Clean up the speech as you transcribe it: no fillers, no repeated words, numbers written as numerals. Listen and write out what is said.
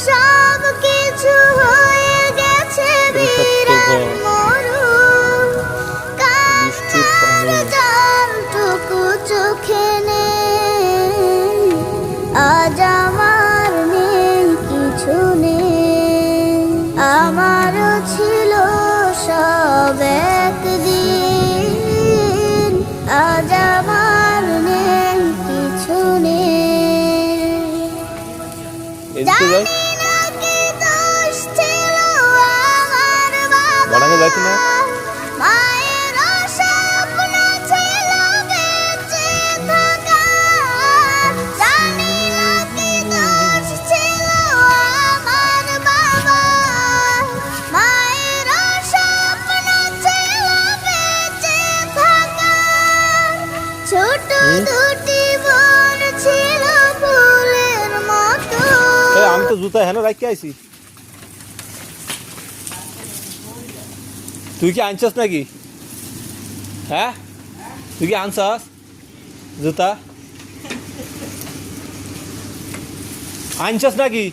সব কিছু হয়ে গেছে বিরাট মরু, কান্নার জলটুকু চোখে নেই, আজ আমার নেই কিছু নেই। আমারও ছিল সব একদিন, আজ আমার নেই কিছু নেই। জানি না কি দোষ ছিল আমার বাবার, মায়ের স্বপ্ন ছিল বেঁচে থাকা। জানি না কি দোষ ছিল আমার বাবার, মায়ের স্বপ্ন ছিল বেঁচে থাকা। ছোট দুটি বোন ছিল ফুলের মতো। আমি তো জুতা হেন রাখতে আইছি, তুই কি আনছস নাকি? হ্যাঁ, তুই কি আনছস জুতা? আনছস নাকি?